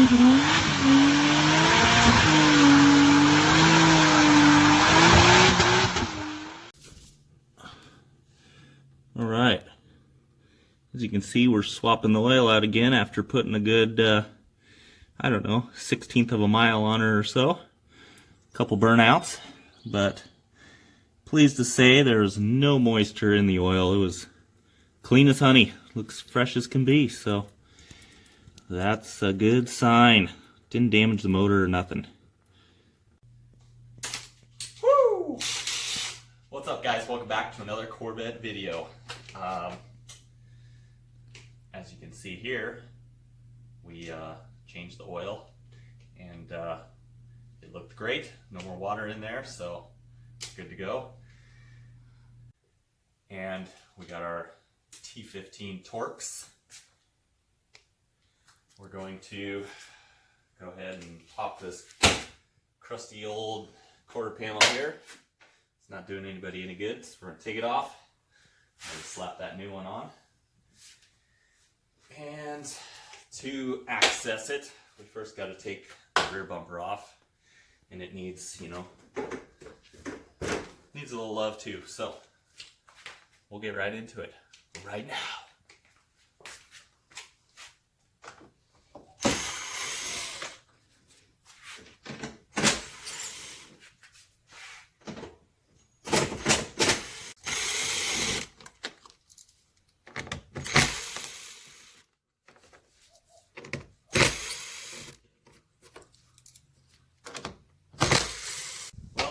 Alright, as you can see, we're swapping the oil out again after putting a good, I don't know, 1/16 of a mile on her or so. A couple burnouts, but pleased to say there's no moisture in the oil. It was clean as honey, looks fresh as can be, so that's a good sign. Didn't damage the motor or nothing. Woo! What's up, guys? Welcome back to another Corvette video. As you can see here, we changed the oil and it looked great. No more water in there, so it's good to go. And we got our T15 Torx. We're going to go ahead and pop this crusty old quarter panel here. It's not doing anybody any good, so we're going to take it off and slap that new one on. And to access it, we first got to take the rear bumper off, and it needs, needs a little love too. So we'll get right into it right now.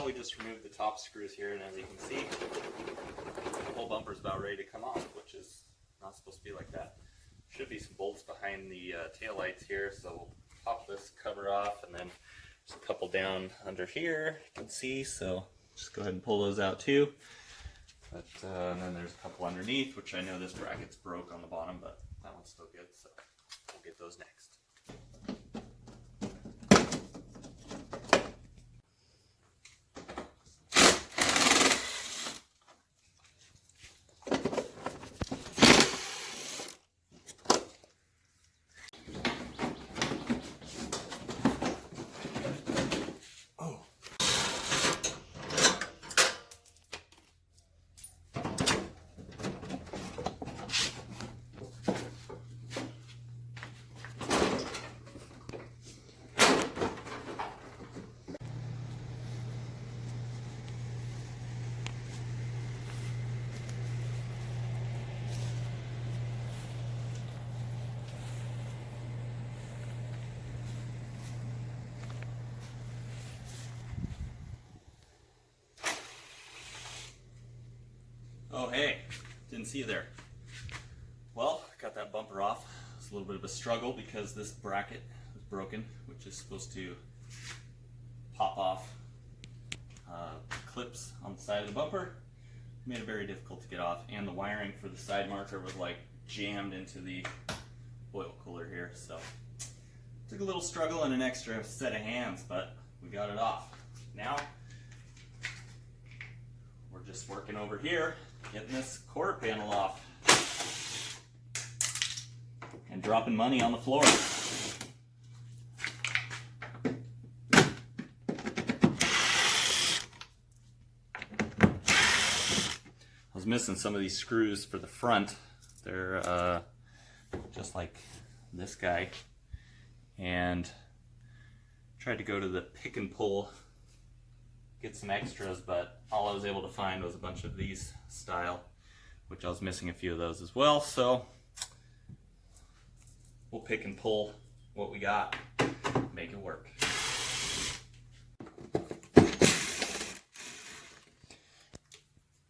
We just removed the top screws here, and as you can see, the whole bumper is about ready to come off, which is not supposed to be like that. Should be some bolts behind the tail lights here, so we'll pop this cover off, and then there's a couple down under here, you can see, so just go ahead and pull those out too. But and then there's a couple underneath, which I know this bracket's broke on the bottom, but that one's still good, so we'll get those next. Oh hey, didn't see you there. Well, got that bumper off. It's a little bit of a struggle because this bracket was broken, which is supposed to pop off clips on the side of the bumper. Made it very difficult to get off, and the wiring for the side marker was like jammed into the oil cooler here, so took a little struggle and an extra set of hands, but we got it off. Now we're just working over here, getting this quarter panel off and dropping money on the floor. I was missing some of these screws for the front. They're just like this guy, and tried to go to the pick and pull, get some extras, but all I was able to find was a bunch of these style, which I was missing a few of those as well, so we'll pick and pull what we got, make it work.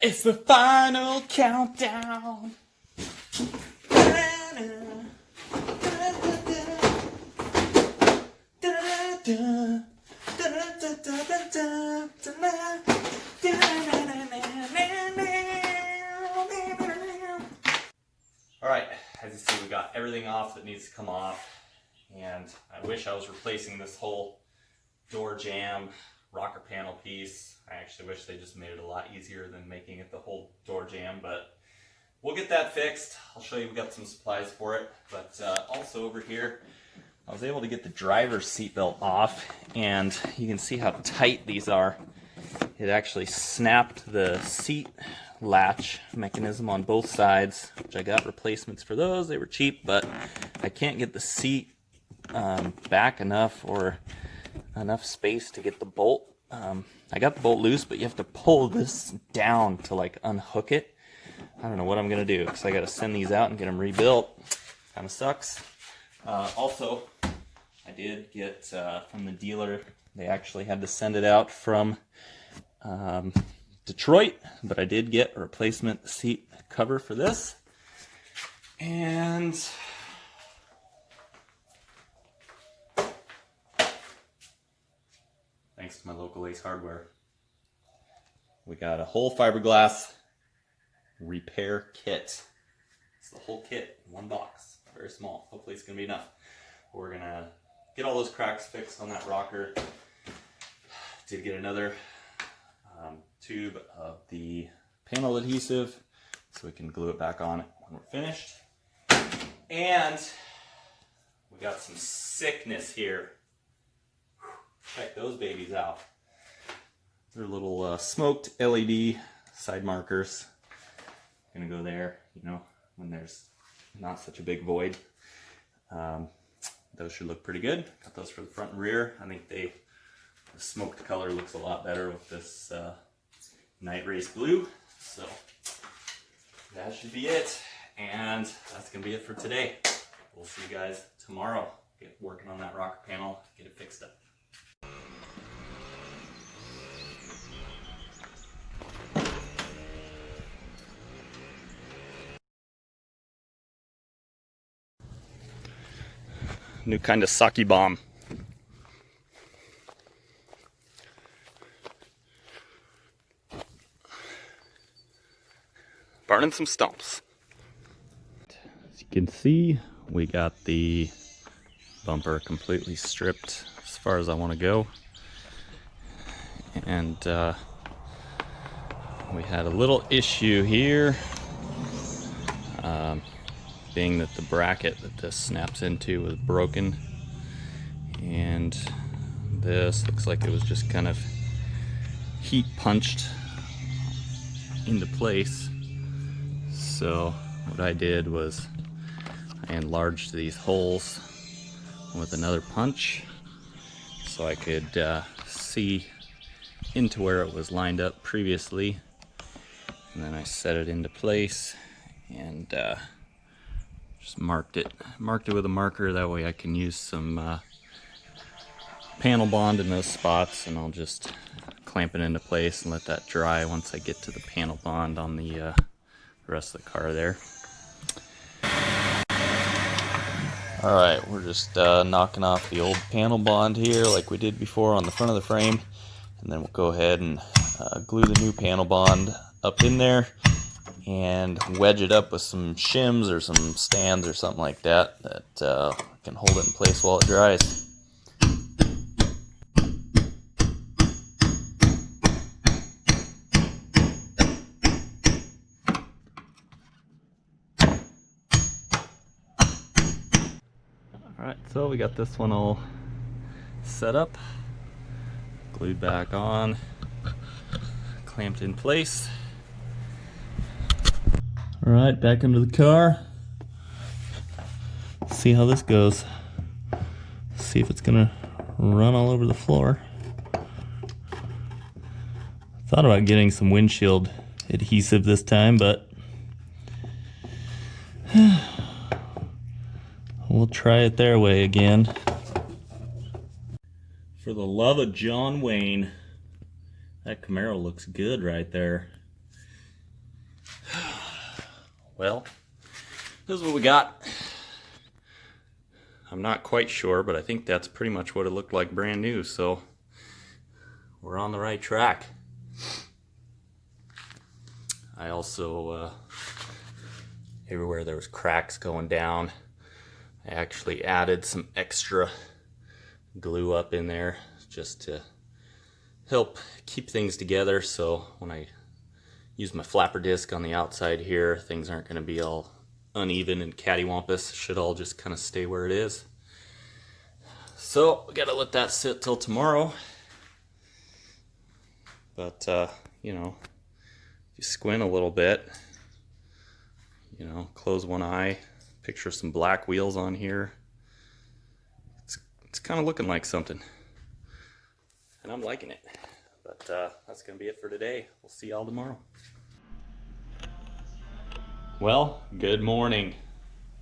It's the final countdown. Alright, as you see, we got everything off that needs to come off, and I wish I was replacing this whole door jamb rocker panel piece. I actually wish they just made it a lot easier than making it the whole door jamb, but we'll get that fixed. I'll show you, we've got some supplies for it, but also over here I was able to get the driver's seatbelt off, and you can see how tight these are. It actually snapped the seat latch mechanism on both sides, which I got replacements for those. They were cheap, but I can't get the seat back enough or enough space to get the bolt. I got the bolt loose, but you have to pull this down to like unhook it. I don't know what I'm gonna do because I got to send these out and get them rebuilt. Kind of sucks. Also, I did get from the dealer, they actually had to send it out from Detroit, but I did get a replacement seat cover for this. And thanks to my local Ace Hardware, we got a whole fiberglass repair kit. It's the whole kit in one box. Very small. Hopefully it's going to be enough. We're going to get all those cracks fixed on that rocker. Did get another tube of the panel adhesive so we can glue it back on when we're finished. And we got some sickness here. Check those babies out. They're little smoked LED side markers. Gonna go there, you know, when there's not such a big void. Those should look pretty good. Got those for the front and rear. I think the smoked color looks a lot better with this night race blue. So that should be it. And that's gonna be it for today. We'll see you guys tomorrow. Get working on that rocker panel, get it fixed up. New kind of sake bomb. Burning some stumps. As you can see, we got the bumper completely stripped as far as I want to go. And we had a little issue here. Being that the bracket that this snaps into was broken, and this looks like it was just kind of heat punched into place. So what I did was I enlarged these holes with another punch so I could see into where it was lined up previously, and then I set it into place and just marked it with a marker. That way I can use some panel bond in those spots, and I'll just clamp it into place and let that dry once I get to the panel bond on the rest of the car there. Alright, we're just knocking off the old panel bond here like we did before on the front of the frame, and then we'll go ahead and glue the new panel bond up in there and wedge it up with some shims or some stands or something like that can hold it in place while it dries. Alright, so we got this one all set up, glued back on, clamped in place. Alright, back into the car. See how this goes. See if it's gonna run all over the floor. Thought about getting some windshield adhesive this time, but we'll try it their way again. For the love of John Wayne, that Camaro looks good right there. Well, this is what we got. I'm not quite sure, but I think that's pretty much what it looked like brand new, so we're on the right track. I also, everywhere there was cracks going down, I actually added some extra glue up in there just to help keep things together, so when I use my flapper disc on the outside here, things aren't going to be all uneven and cattywampus. Should all just kind of stay where it is. So we gotta let that sit till tomorrow. But you know, if you squint a little bit, you know, close one eye, picture some black wheels on here. It's kind of looking like something, and I'm liking it. But that's gonna be it for today. We'll see y'all tomorrow. Well, good morning.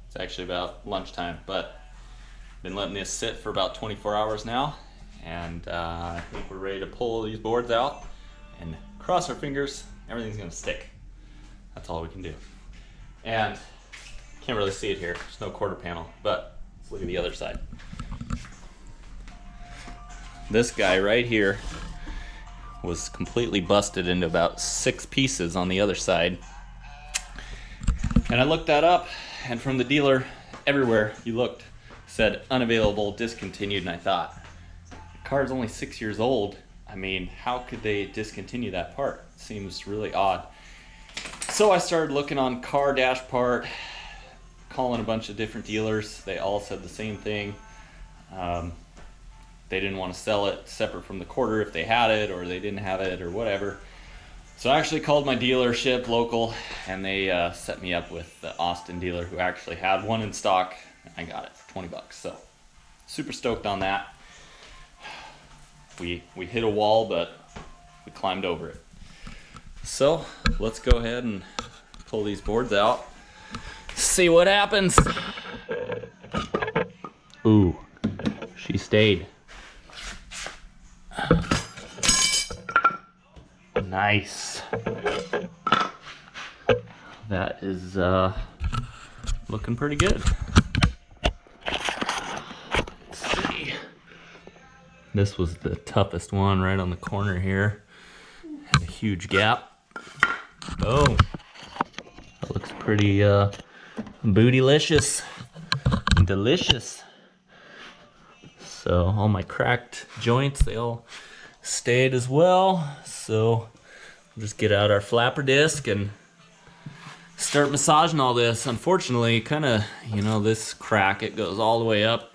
It's actually about lunchtime, but been letting this sit for about 24 hours now, and I think we're ready to pull these boards out and cross our fingers, everything's gonna stick. That's all we can do. And can't really see it here, there's no quarter panel, but let's look at the other side. This guy right here was completely busted into about 6 pieces on the other side. And I looked that up, and from the dealer, everywhere you looked said unavailable, discontinued, and I thought, the car's only 6 years old. I mean, how could they discontinue that part? It seems really odd. So I started looking on Car Dash Part, calling a bunch of different dealers. They all said the same thing. They didn't want to sell it separate from the quarter if they had it, or they didn't have it, or whatever. So I actually called my dealership local, and they set me up with the Austin dealer who actually had one in stock. I got it for 20 bucks, so super stoked on that. We hit a wall, but we climbed over it. So let's go ahead and pull these boards out, see what happens. Ooh, she stayed. Nice. That is looking pretty good. Let's see. This was the toughest one right on the corner here. Had a huge gap. Oh, that looks pretty bootylicious and delicious. So all my cracked joints, they all stayed as well. So we'll just get out our flapper disc and start massaging all this. Unfortunately, kind of, you know, this crack, it goes all the way up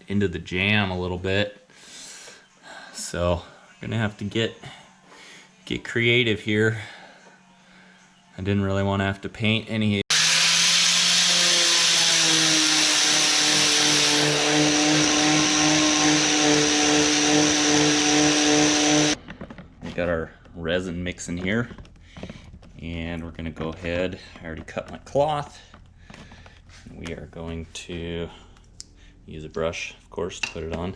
into the jam a little bit. So we're gonna have to get creative here. I didn't really want to have to paint any. Got our resin mixing here, and we're going to go ahead. I already cut my cloth. We are going to use a brush, of course, to put it on.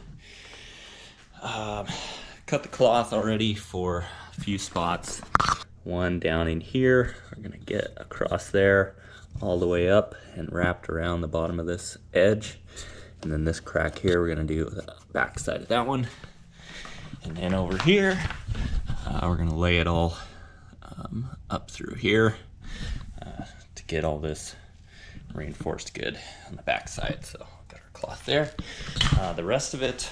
Cut the cloth already for a few spots. One down in here. We're going to get across there all the way up and wrapped around the bottom of this edge. And then this crack here, we're going to do the back side of that one. And then over here, we're going to lay it all up through here to get all this reinforced good on the back side. So got our cloth there. The rest of it,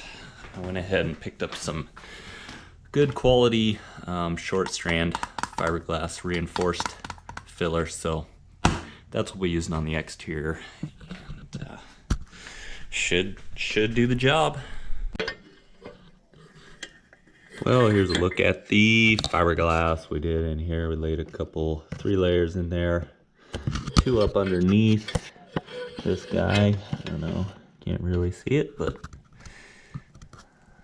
I went ahead and picked up some good quality short strand fiberglass reinforced filler. So that's what we're using on the exterior. And, should do the job. Well, here's a look at the fiberglass we did in here. We laid 3 layers in there, 2 up underneath this guy. I don't know, can't really see it, but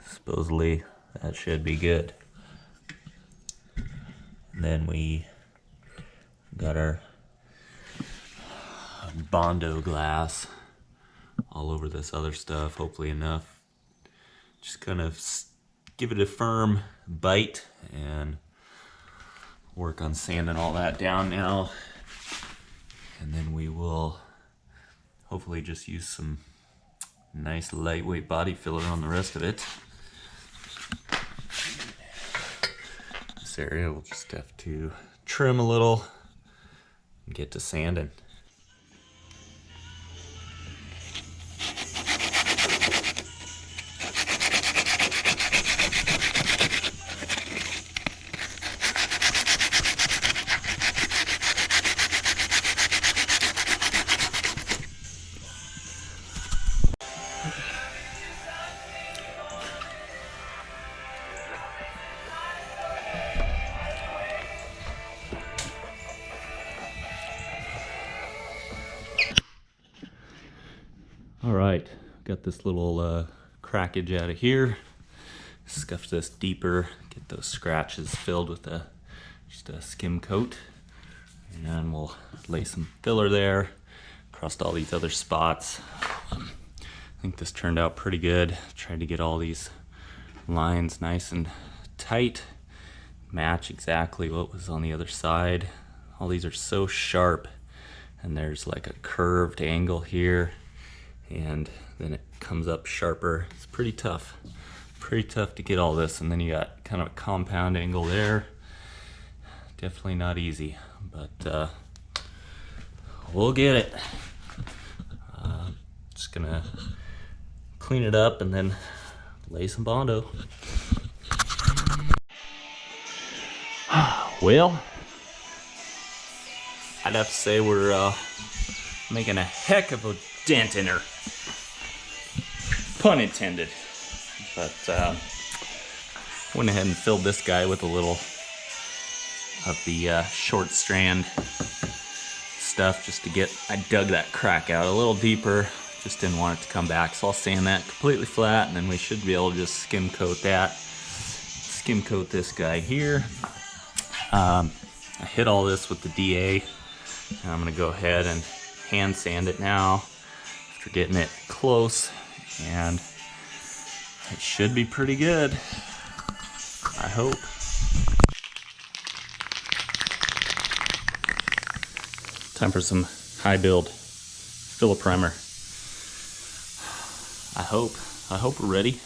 supposedly that should be good. And then we got our Bondo glass all over this other stuff, hopefully enough. Just kind of give it a firm bite and work on sanding all that down now. And then we will hopefully just use some nice lightweight body filler on the rest of it. This area we'll just have to trim a little and get to sanding. All right, got this little crackage out of here. Scuff this deeper, get those scratches filled with just a skim coat. And we'll lay some filler there across all these other spots. I think this turned out pretty good. Tried to get all these lines nice and tight, match exactly what was on the other side. All these are so sharp, and there's like a curved angle here, and then it comes up sharper. It's pretty tough to get all this. And then you got kind of a compound angle there. Definitely not easy, but we'll get it. Just gonna clean it up and then lay some Bondo. Well, I'd have to say we're making a heck of a dent in her. Pun intended. But went ahead and filled this guy with a little of the short strand stuff just to get, I dug that crack out a little deeper, just didn't want it to come back. So I'll sand that completely flat, and then we should be able to just skim coat that. Skim coat this guy here. I hit all this with the DA, and I'm gonna go ahead and hand sand it now after getting it close, and it should be pretty good, I hope. Time for some high build filler primer. I hope we're ready.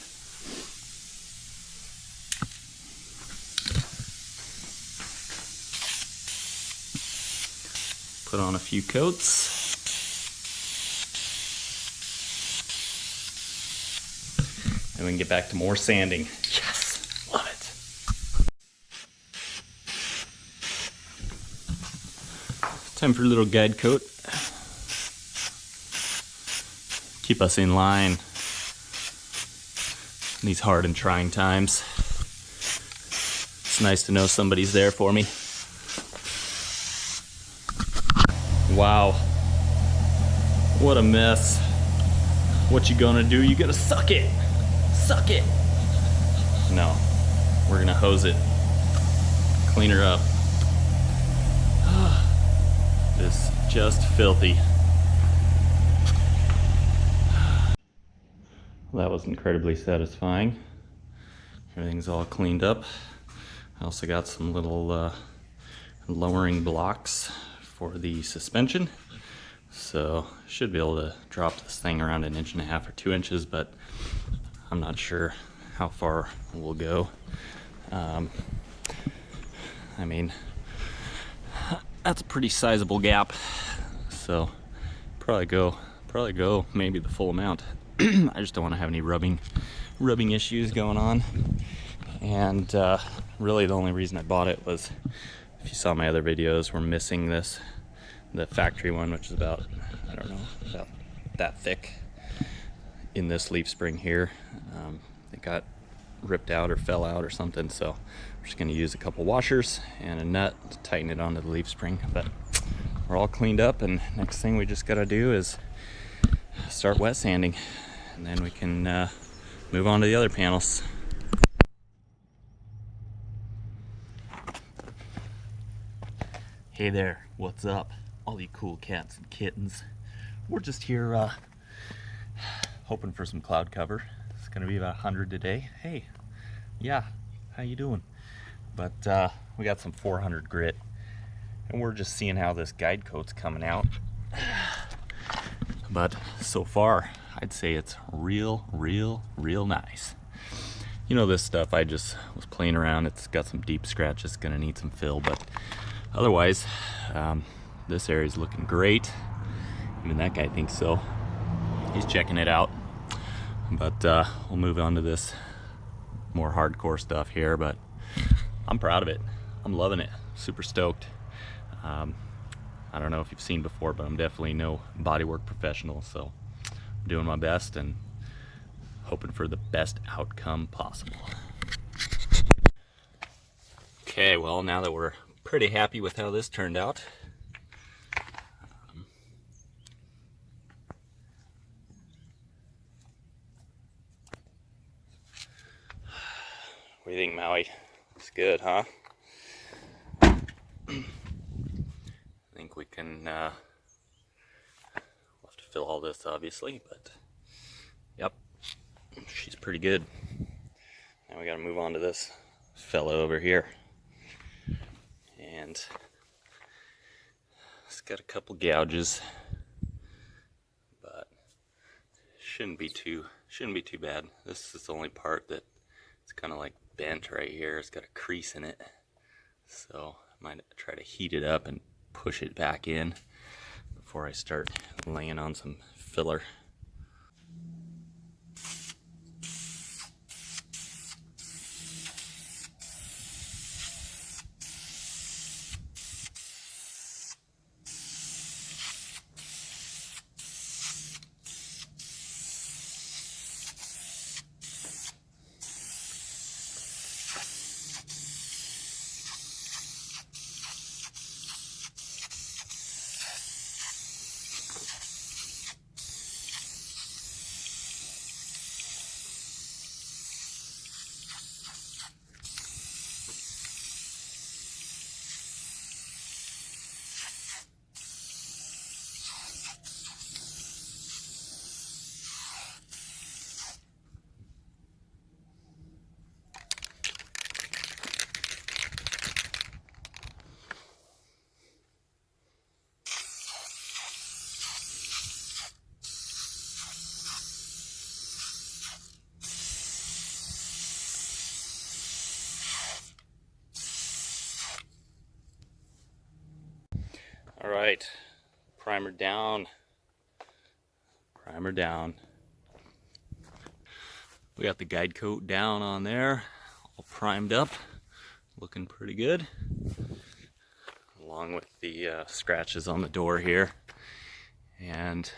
Put on a few coats. And we can get back to more sanding. Yes, love it. Time for a little guide coat. Keep us in line in these hard and trying times. It's nice to know somebody's there for me. Wow, what a mess. What you gonna do? You gotta suck it. Suck it. No, we're gonna hose it. Clean her up. This just filthy. Well, that was incredibly satisfying. Everything's all cleaned up. I also got some little lowering blocks for the suspension. So should be able to drop this thing around 1.5 inches or 2 inches, but I'm not sure how far we'll go. I mean, that's a pretty sizable gap, so probably go maybe the full amount. I just don't want to have any rubbing issues going on. And really the only reason I bought it was, if you saw my other videos, we're missing this, the factory one, which is about, I don't know, about that thick in this leaf spring here. It got ripped out or fell out or something, so we're just going to use a couple washers and a nut to tighten it onto the leaf spring. But we're all cleaned up, and next thing we just got to do is start wet sanding, and then we can move on to the other panels. Hey there, what's up, all you cool cats and kittens? We're just here hoping for some cloud cover. It's gonna be about 100 today. Hey, yeah, how you doing? But we got some 400 grit, and we're just seeing how this guide coat's coming out. But so far, I'd say it's real nice. You know, this stuff, I just was playing around. It's got some deep scratches, gonna need some fill, but otherwise, this area's looking great. Even that guy thinks so. He's checking it out. But we'll move on to this more hardcore stuff here, but I'm proud of it. I'm loving it. Super stoked. I don't know if you've seen before, but I'm definitely no bodywork professional, so I'm doing my best and hoping for the best outcome possible. Okay, well, now that we're pretty happy with how this turned out, do you think, Maui? It's good, huh? I think we can, we'll have to fill all this obviously, but yep, she's pretty good. Now we gotta move on to this fella over here. And it's got a couple gouges, but shouldn't be too bad. This is the only part that it's kind of like bent right here. It's got a crease in it, so I might try to heat it up and push it back in before I start laying on some filler. All right, primer down, primer down. We got the guide coat down on there, all primed up, looking pretty good, along with the scratches on the door here. And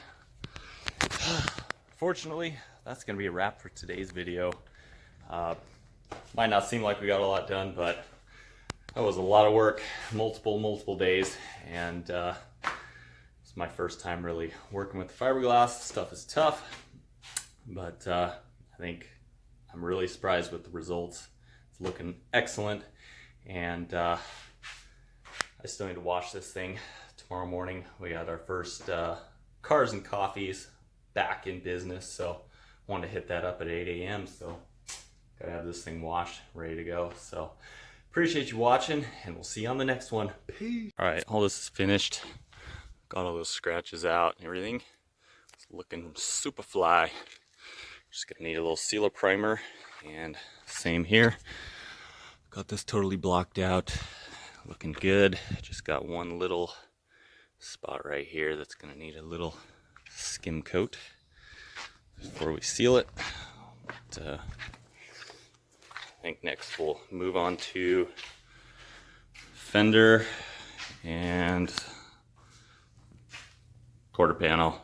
fortunately, that's gonna be a wrap for today's video. Might not seem like we got a lot done, but that was a lot of work, multiple days, and it's my first time really working with fiberglass. Stuff is tough, but I think I'm really surprised with the results. It's looking excellent, and I still need to wash this thing tomorrow morning. We got our first Cars and Coffees back in business, so I wanted to hit that up at 8 a.m. so gotta have this thing washed, ready to go. So appreciate you watching, and we'll see you on the next one. Peace. All right, all this is finished. Got all those scratches out and everything. It's looking super fly. Just gonna need a little sealer primer, and same here. Got this totally blocked out, looking good. Just got one little spot right here that's gonna need a little skim coat before we seal it. But, I think next we'll move on to fender and quarter panel.